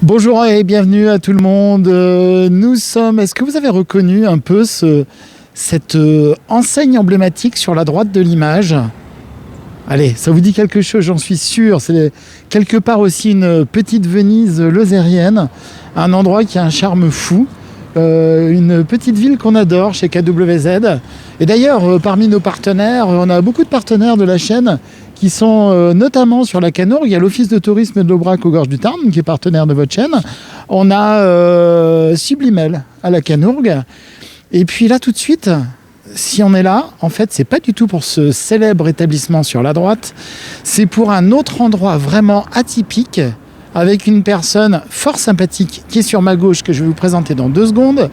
Bonjour et bienvenue à tout le monde. Est-ce que vous avez reconnu un peu cette enseigne emblématique sur la droite de l'image? Allez, ça vous dit quelque chose, j'en suis sûr. C'est quelque part aussi une petite Venise lozérienne, un endroit qui a un charme fou. Une petite ville qu'on adore chez KWZ. Et d'ailleurs, parmi nos partenaires, on a beaucoup de partenaires de la chaîne qui sont notamment sur la Canourgue. Il y a l'Office de tourisme de l'Aubrac aux Gorges du Tarn qui est partenaire de votre chaîne. On a Sublimel à la Canourgue. Et puis là, tout de suite, si on est là, en fait, c'est pas du tout pour ce célèbre établissement sur la droite. C'est pour un autre endroit vraiment atypique, avec une personne fort sympathique qui est sur ma gauche, que je vais vous présenter dans 2 secondes,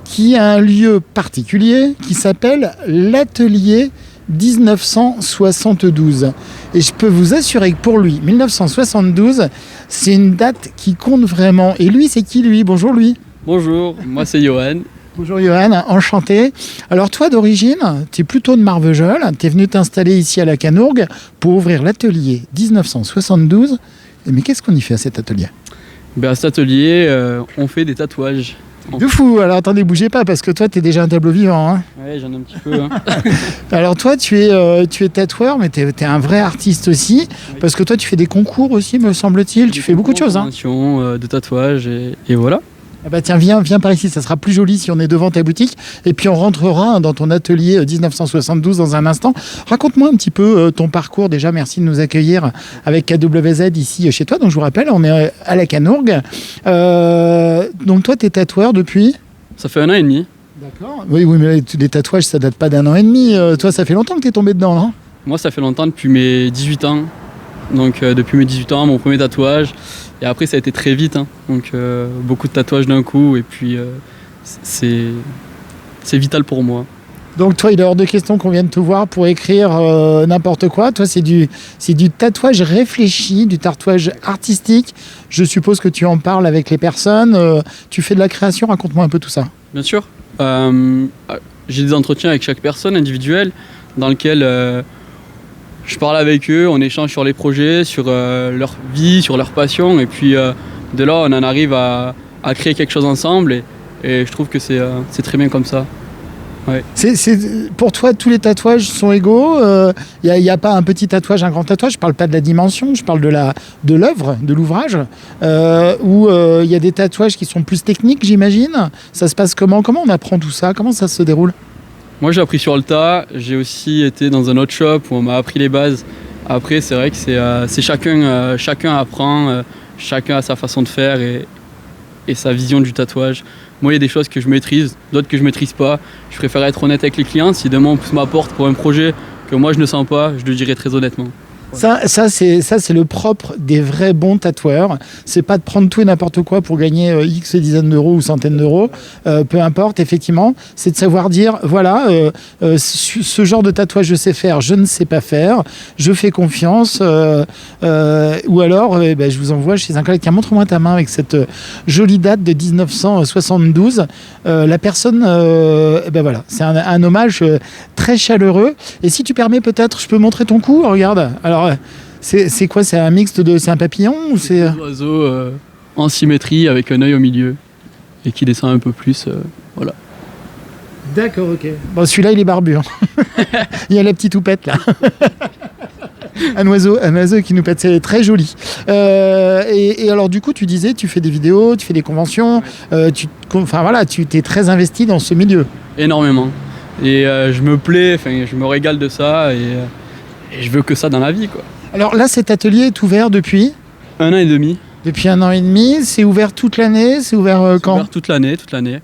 qui a un lieu particulier qui s'appelle l'Atelier 1972. Et je peux vous assurer que pour lui, 1972, c'est une date qui compte vraiment. Et lui, c'est qui lui? Bonjour lui. Bonjour, moi c'est Johan. Bonjour Johan, enchanté. Alors toi d'origine, tu es plutôt de Marvejols, tu es venu t'installer ici à la Canourgue pour ouvrir l'Atelier 1972. Mais qu'est-ce qu'on y fait à cet atelier? À cet atelier, on fait des tatouages. De fou. Alors attendez, bougez pas parce que toi tu es déjà un tableau vivant. Hein. Ouais, j'en ai un petit peu. Hein. Alors toi tu es tatoueur, mais tu es un vrai artiste aussi, oui. Parce que toi tu fais des concours aussi, me semble-t-il. Tu fais beaucoup de choses. Hein. De tatouage et voilà. Ah bah tiens, viens par ici, ça sera plus joli si on est devant ta boutique. Et puis on rentrera dans ton atelier 1972 dans un instant. Raconte-moi un petit peu ton parcours. Déjà, merci de nous accueillir avec KWZ ici chez toi. Donc je vous rappelle, on est à la Canourgue. Donc toi, tu es tatoueur depuis? Ça fait 1 an et demi. D'accord. Oui, mais les tatouages, ça date pas d'1 an et demi. Toi, ça fait longtemps que tu es tombé dedans, non? Moi, ça fait longtemps, depuis mes 18 ans. Donc depuis mes 18 ans, mon premier tatouage. Et après, ça a été très vite. Hein. Donc beaucoup de tatouages d'un coup. Et puis, c'est vital pour moi. Donc toi, il est hors de question qu'on vienne te voir pour écrire n'importe quoi. Toi, c'est du tatouage réfléchi, du tatouage artistique. Je suppose que tu en parles avec les personnes. Tu fais de la création. Raconte-moi un peu tout ça. Bien sûr. J'ai des entretiens avec chaque personne individuelle dans lesquels... je parle avec eux, on échange sur les projets, sur leur vie, sur leur passion. Et puis de là, on en arrive à créer quelque chose ensemble. Et je trouve que c'est très bien comme ça. Ouais. Pour toi, tous les tatouages sont égaux. Il n'y a pas un petit tatouage, un grand tatouage. Je ne parle pas de la dimension, je parle de l'œuvre, de l'ouvrage. Où il y a des tatouages qui sont plus techniques, j'imagine. Ça se passe comment? Comment on apprend tout ça? Comment ça se déroule? Moi, j'ai appris sur le tas. J'ai aussi été dans un autre shop où on m'a appris les bases. Après, c'est vrai que c'est chacun apprend, chacun a sa façon de faire et sa vision du tatouage. Moi, il y a des choses que je maîtrise, d'autres que je maîtrise pas. Je préfère être honnête avec les clients. Si demain on pousse ma porte pour un projet que moi je ne sens pas, je le dirai très honnêtement. Ça c'est le propre des vrais bons tatoueurs. C'est pas de prendre tout et n'importe quoi pour gagner X dizaines d'euros ou centaines d'euros. Peu importe, effectivement. C'est de savoir dire, voilà, ce genre de tatouage je sais faire, je ne sais pas faire. Je fais confiance. Ou alors, je vous envoie chez un collègue. Tiens, montre-moi ta main avec cette jolie date de 1972. La personne, voilà, c'est un hommage très chaleureux. Et si tu permets, peut-être, je peux montrer ton cou. Regarde. Alors, c'est quoi? C'est un mixte de... C'est un papillon ou c'est... Un oiseau en symétrie avec un œil au milieu et qui descend un peu plus, voilà. D'accord, ok. Bon, celui-là, il est barbu. Hein. Il y a la petite houppette, là. Un oiseau qui nous pète, c'est très joli. Et alors, du coup, tu disais, tu fais des vidéos, tu fais des conventions, tu t'es très investi dans ce milieu. Énormément. Et je me plais, je me régale de ça et je veux que ça dans la vie, quoi. Alors là, cet atelier est ouvert depuis 1 an et demi. Depuis 1 an et demi, c'est ouvert toute l'année? C'est ouvert quand? C'est ouvert toute l'année.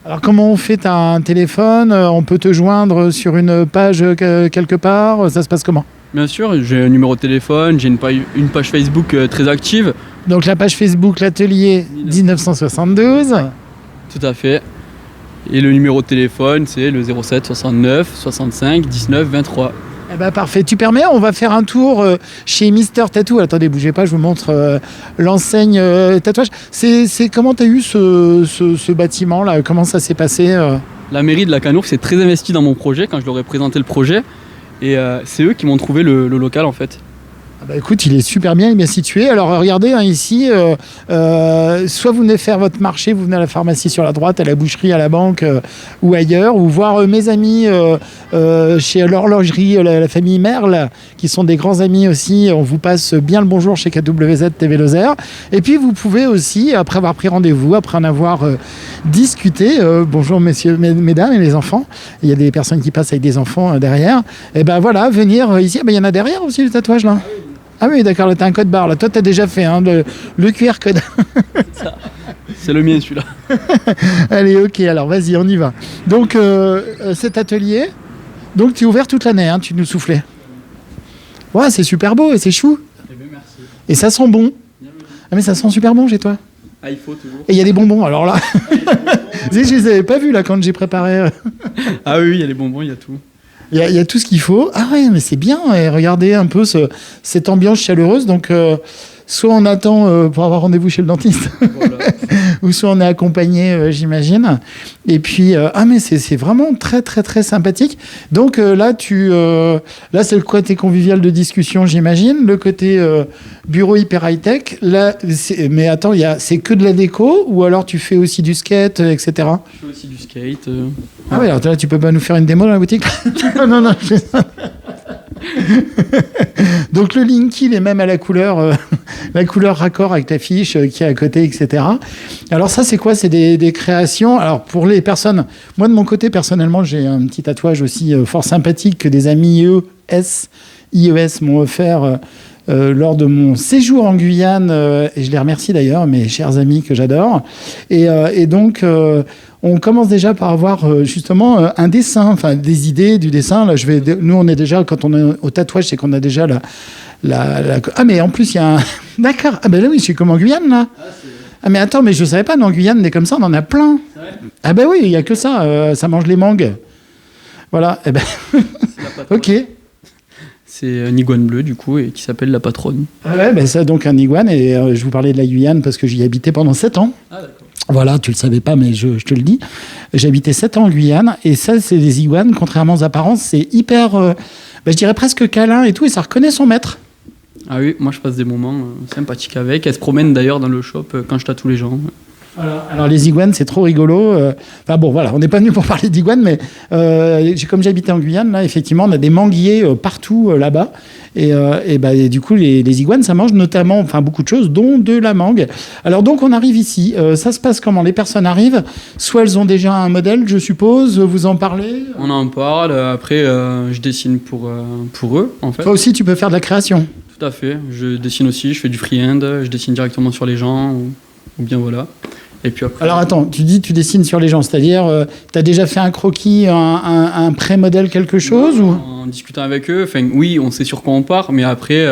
Alors comment on fait? T'as un téléphone? On peut te joindre sur une page quelque part? Ça se passe comment? Bien sûr, j'ai un numéro de téléphone, j'ai une page Facebook très active. Donc la page Facebook, l'atelier 1972. Tout à fait. Et le numéro de téléphone, c'est le 07 69 65 19 23. Eh ben parfait. Tu permets, on va faire un tour chez Mister Tattoo. Attendez, bougez pas, je vous montre l'enseigne tatouage. C'est comment tu as eu ce bâtiment là? Comment ça s'est passé? La mairie de la Canourgue s'est très investie dans mon projet quand je leur ai présenté le projet. Et c'est eux qui m'ont trouvé le local en fait. Ah bah écoute, il est super bien situé. Alors regardez ici, soit vous venez faire votre marché, vous venez à la pharmacie sur la droite, à la boucherie, à la banque ou ailleurs, ou voir mes amis chez l'horlogerie, la famille Merle, qui sont des grands amis aussi. On vous passe bien le bonjour chez KWZ TV Lozère. Et puis vous pouvez aussi, après avoir pris rendez-vous, après en avoir discuté, bonjour messieurs, mesdames et les enfants, il y a des personnes qui passent avec des enfants derrière, et ben voilà, venir ici. Il y en a derrière aussi le tatouage là. Ah oui, d'accord, là, tu as un code barre. Là. Toi, tu as déjà fait le QR code. C'est le mien, celui-là. Allez, ok, alors vas-y, on y va. Donc, cet atelier, donc tu es ouvert toute l'année, hein, tu nous soufflais. Ouais, c'est super beau et c'est chou. Eh bien, merci. Et ça sent bon. Ah, mais ça sent super bon chez toi. Ah, il faut toujours. Et il y a des bonbons, alors là. Je les avais pas vus là quand j'ai préparé. Ah oui, il y a les bonbons, il y a tout. Il y a tout ce qu'il faut. Ah ouais, mais c'est bien. Et regardez un peu cette ambiance chaleureuse. Donc, soit on attend pour avoir rendez-vous chez le dentiste, voilà. Ou soit on est accompagné, j'imagine. Et puis, mais c'est vraiment très, très, très sympathique. Donc là, là, c'est le côté convivial de discussion, j'imagine. Le côté bureau hyper high-tech. Là, mais attends, c'est que de la déco ou alors tu fais aussi du skate, etc. Je fais aussi du skate. Ah ouais, alors là, tu peux pas nous faire une démo dans la boutique? Non. Donc le Linky, il est même à la couleur raccord avec la fiche qui est à côté, etc. Alors ça, c'est quoi? C'est des créations. Alors pour les personnes, moi de mon côté, personnellement, j'ai un petit tatouage aussi fort sympathique que des amis IES m'ont offert lors de mon séjour en Guyane, et je les remercie d'ailleurs, mes chers amis que j'adore. Et donc, on commence déjà par avoir justement un dessin, enfin des idées du dessin. Là, nous, on est déjà, quand on est au tatouage, c'est qu'on a déjà Ah, mais en plus, il y a un... D'accord. Ah, ben là, oui, je suis comme en Guyane, là. Ah, mais attends, mais je savais pas, en Guyane, des comme ça, on en a plein. Ah, ben oui, il n'y a que ça. Ça mange les mangues. Voilà. Eh ben... Ok. C'est un iguane bleu, du coup, et qui s'appelle la patronne. Ah ouais, ben ça, donc un iguane. Et je vous parlais de la Guyane parce que j'y habitais pendant 7 ans. Ah, d'accord. Voilà, tu le savais pas, mais je te le dis. J'ai habité 7 ans en Guyane. Et ça, c'est des iguanes, contrairement aux apparences, c'est hyper, je dirais presque câlin et tout. Et ça reconnaît son maître. Ah oui, moi, je passe des moments sympathiques avec. Elle se promène d'ailleurs dans le shop quand je tatoue les gens. Voilà. Alors les iguanes, c'est trop rigolo. Enfin bon, voilà, on n'est pas venu pour parler d'iguanes, mais comme j'habitais en Guyane, là, effectivement, on a des manguiers partout là-bas. Et du coup, les iguanes, ça mange notamment, enfin beaucoup de choses, dont de la mangue. Alors donc, on arrive ici. Ça se passe comment? Les personnes arrivent, soit elles ont déjà un modèle, je suppose. Vous en parlez? On en parle. Après, je dessine pour eux, en fait. Toi aussi, tu peux faire de la création? Tout à fait. Je dessine aussi. Je fais du freehand. Je dessine directement sur les gens, ou bien voilà. Et puis après... Alors attends, tu dis tu dessines sur les gens, c'est-à-dire tu as déjà fait un croquis, un pré-modèle, quelque chose ou... En discutant avec eux, oui, on sait sur quoi on part, mais après,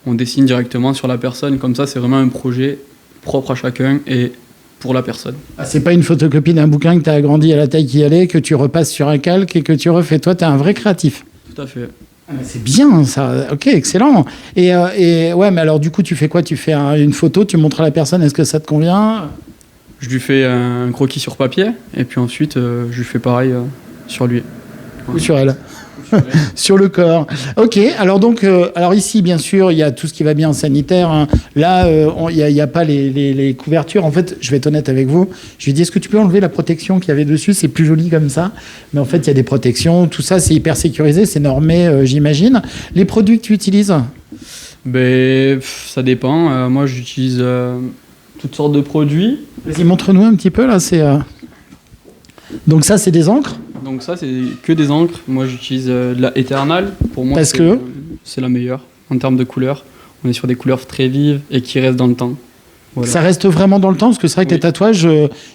on dessine directement sur la personne. Comme ça, c'est vraiment un projet propre à chacun et pour la personne. Ah, c'est pas une photocopie d'un bouquin que tu as agrandi à la taille qu'il y allait, que tu repasses sur un calque et que tu refais. Toi, tu es un vrai créatif. Tout à fait. Ah, c'est bien ça, ok, excellent. Et ouais, mais alors du coup, tu fais quoi? Tu fais une photo, tu montres à la personne, est-ce que ça te convient? Je lui fais un croquis sur papier et puis ensuite je lui fais pareil sur lui. Ou sur elle. Sur le corps. Ok, alors donc, alors ici, bien sûr, il y a tout ce qui va bien en sanitaire. Hein. Là, il n'y a pas les couvertures. En fait, je vais être honnête avec vous. Je lui ai dit, est-ce que tu peux enlever la protection qu'il y avait dessus? C'est plus joli comme ça. Mais en fait, il y a des protections. Tout ça, c'est hyper sécurisé, c'est normé, j'imagine. Les produits que tu utilises? Ça dépend. Moi, j'utilise toutes sortes de produits. Vas-y, montre-nous un petit peu, là. Donc ça, c'est des encres? Donc ça, c'est que des encres. Moi, j'utilise de la Eternal. Pour moi, c'est la meilleure en termes de couleurs. On est sur des couleurs très vives et qui restent dans le temps. Voilà. Ça reste vraiment dans le temps, parce que c'est vrai que les tatouages,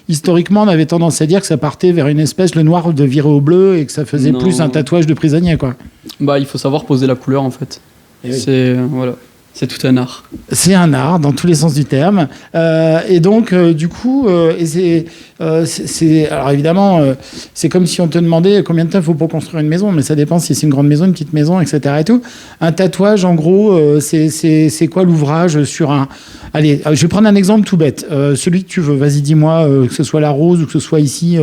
historiquement, on avait tendance à dire que ça partait vers une espèce, le noir de virer au bleu, et que ça faisait plus un tatouage de prisonnier, quoi. Il faut savoir poser la couleur, en fait. Et voilà. C'est tout un art. C'est un art, dans tous les sens du terme. Et donc, du coup, alors évidemment, c'est comme si on te demandait combien de temps il faut pour construire une maison, mais ça dépend si c'est une grande maison, une petite maison, etc. Et tout. Un tatouage, en gros, c'est quoi l'ouvrage sur un... Allez, je vais prendre un exemple tout bête. Celui que tu veux, vas-y, dis-moi, que ce soit la rose ou que ce soit ici.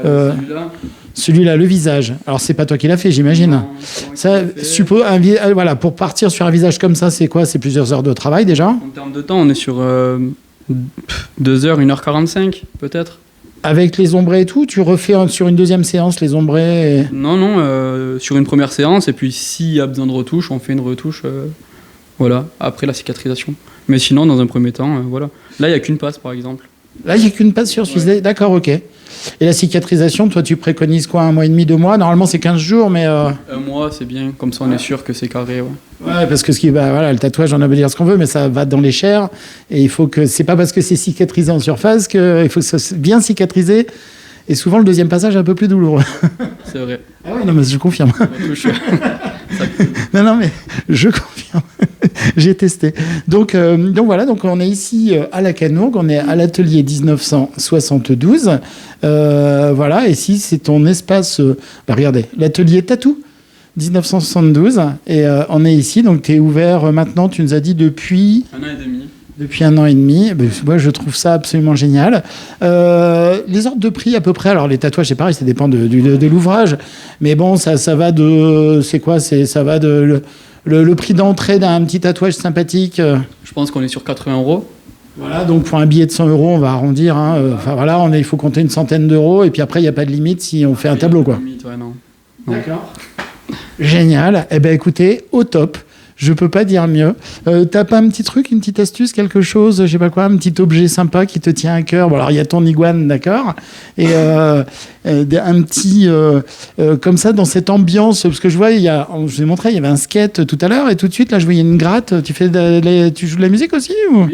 Celui-là. Celui-là, le visage. Alors, c'est pas toi qui l'as fait, j'imagine. Non, Ça, voilà, pour partir sur un visage comme ça, c'est quoi? C'est plusieurs heures de travail déjà? En termes de temps, on est sur 2 heures, 1h45 peut-être. Avec les ombrés et tout, tu refais sur une deuxième séance les ombrés Non, sur une première séance, et puis s'il y a besoin de retouche, on fait une retouche, voilà, après la cicatrisation. Mais sinon, dans un premier temps, voilà. Là, il n'y a qu'une passe, par exemple. Là, il n'y a qu'une passe sur celui-là. D'accord, ok. Et la cicatrisation, toi, tu préconises quoi? 1 mois et demi, 2 mois? Normalement, c'est 15 jours, mais... 1 mois, c'est bien. Comme ça, on est sûr que c'est carré, ouais. Ouais, parce que voilà, le tatouage, on a beau dire ce qu'on veut, mais ça va dans les chairs. Et il faut que... C'est pas parce que c'est cicatrisé en surface qu'il faut que ça soit bien cicatrisé. Et souvent, le deuxième passage est un peu plus douloureux. C'est vrai. Ah oui, non, mais je confirme. Retouche. Non, mais je confirme. J'ai testé. Donc voilà, donc on est ici à la Canourgue, on est à l'atelier 1972. Voilà, et ici c'est ton espace. Regardez, l'atelier Tatou 1972. Et on est ici, donc tu es ouvert maintenant, tu nous as dit depuis. 1 an et demi. Depuis 1 an et demi, moi je trouve ça absolument génial. Les ordres de prix à peu près, alors les tatouages c'est pareil, ça dépend de l'ouvrage, mais bon ça va de, c'est quoi, ça va de le prix d'entrée d'un petit tatouage sympathique. Je pense qu'on est sur 80 euros. Voilà, donc pour un billet de 100 euros, on va arrondir. Enfin voilà, il faut compter une centaine d'euros et puis après il n'y a pas de limite si on fait un tableau quoi. Limite, ouais, non. D'accord. Génial. Eh ben écoutez, au top. Je peux pas dire mieux. T'as pas un petit truc, une petite astuce, quelque chose, je sais pas quoi, un petit objet sympa qui te tient à cœur? Bon, alors il y a ton iguane, d'accord, et un petit comme ça dans cette ambiance, parce que je vois, je vous ai montré, il y avait un skate tout à l'heure, et tout de suite là, je voyais une gratte. Tu joues de la musique aussi ou? Oui, on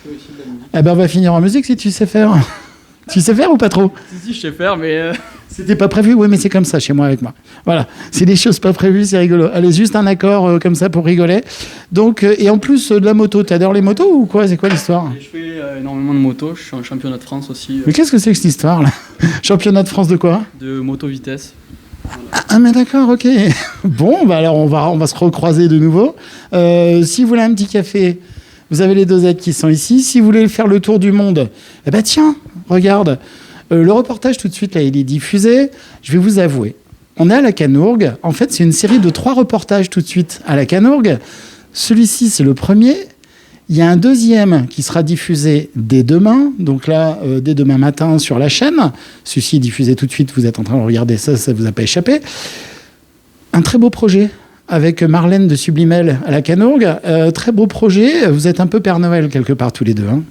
fait aussi de la musique. Eh ben on va finir en musique si tu sais faire. Tu sais faire ou pas trop? Si, je sais faire, mais. C'était pas prévu, oui, mais c'est comme ça chez moi avec moi. Voilà, c'est des choses pas prévues, c'est rigolo. Allez, juste un accord comme ça pour rigoler. Donc, et en plus de la moto, t'adores les motos ou quoi? C'est quoi l'histoire? Je fais énormément de moto, je suis en championnat de France aussi. Mais qu'est-ce que c'est que cette histoire là? Championnat de France de quoi? De moto vitesse. Voilà. Ah mais d'accord, ok. Bon, bah alors on va se recroiser de nouveau. Si vous voulez un petit café, vous avez les dosettes qui sont ici. Si vous voulez faire le tour du monde, eh ben tiens, regarde. Le reportage tout de suite, là, il est diffusé. Je vais vous avouer, on est à la Canourgue. En fait, c'est une série de 3 reportages tout de suite à la Canourgue. Celui-ci, c'est le premier. Il y a un deuxième qui sera diffusé dès demain. Donc là, dès demain matin sur la chaîne. Celui-ci est diffusé tout de suite. Vous êtes en train de regarder ça, ça ne vous a pas échappé. Un très beau projet avec Marlène de Sublimel à la Canourgue. Très beau projet. Vous êtes un peu Père Noël quelque part tous les deux, hein?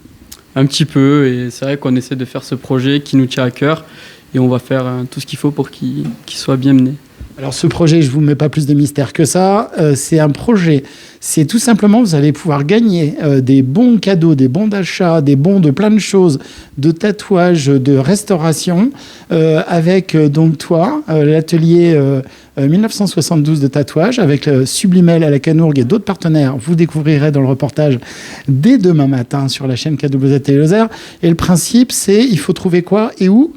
Un petit peu, et c'est vrai qu'on essaie de faire ce projet qui nous tient à cœur, et on va faire tout ce qu'il faut pour qu'il soit bien mené. Alors ce projet, je ne vous mets pas plus de mystère que ça, c'est un projet, c'est tout simplement, vous allez pouvoir gagner des bons cadeaux, des bons d'achat, des bons de plein de choses, de tatouages, de restauration, avec donc toi, l'atelier 1972 de tatouage, avec Sublimel à la Canourgue et d'autres partenaires. Vous découvrirez dans le reportage dès demain matin sur la chaîne KWZ Télé Lozère. Et le principe, c'est, il faut trouver quoi et où?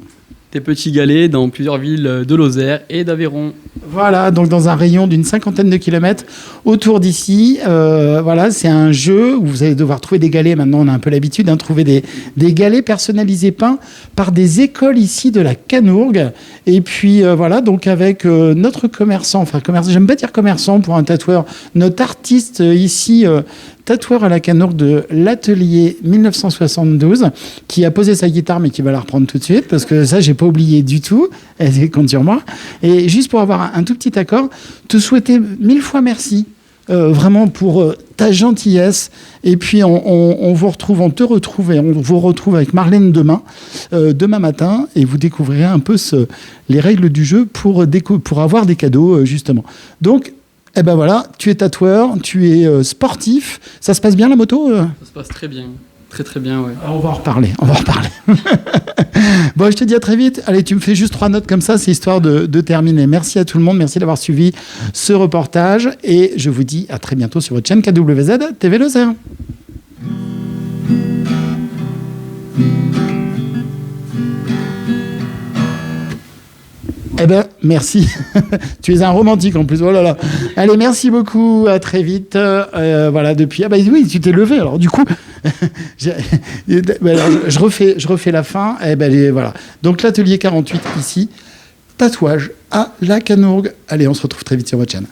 Des petits galets dans plusieurs villes de Lozère et d'Aveyron. Voilà, donc dans un rayon d'une 50aine de kilomètres autour d'ici. Voilà, c'est un jeu où vous allez devoir trouver des galets. Maintenant, on a un peu l'habitude de trouver des galets personnalisés peints par des écoles ici de la Canourgue. Et puis voilà, donc avec notre commerçant, j'aime pas dire commerçant pour un tatoueur, notre artiste ici, tatoueur à la Canourgue de l'atelier 1972, qui a posé sa guitare mais qui va la reprendre tout de suite parce que ça j'ai pas oublié du tout, elle compte sur moi. Et juste pour avoir un tout petit accord, te souhaiter 1000 fois merci vraiment pour ta gentillesse. Et puis on te retrouve et on vous retrouve avec Marlène demain matin, et vous découvrirez un peu les règles du jeu pour avoir des cadeaux justement. Donc eh ben voilà, tu es tatoueur, tu es sportif. Ça se passe bien la moto? Ça se passe très bien. Très très bien, ouais. On va en reparler. Bon, je te dis à très vite. Allez, tu me fais juste 3 notes comme ça, c'est histoire de terminer. Merci à tout le monde, merci d'avoir suivi ce reportage. Et je vous dis à très bientôt sur votre chaîne KWZ TV Lozère. Eh ben, merci. Tu es un romantique en plus. Oh là là. Allez, merci beaucoup. À très vite. Voilà, depuis. Ah bah oui, tu t'es levé. Alors du coup, je refais la fin. Eh ben, voilà. Donc l'atelier 48 ici. tatouage à la Canourgue. Allez, on se retrouve très vite sur votre chaîne.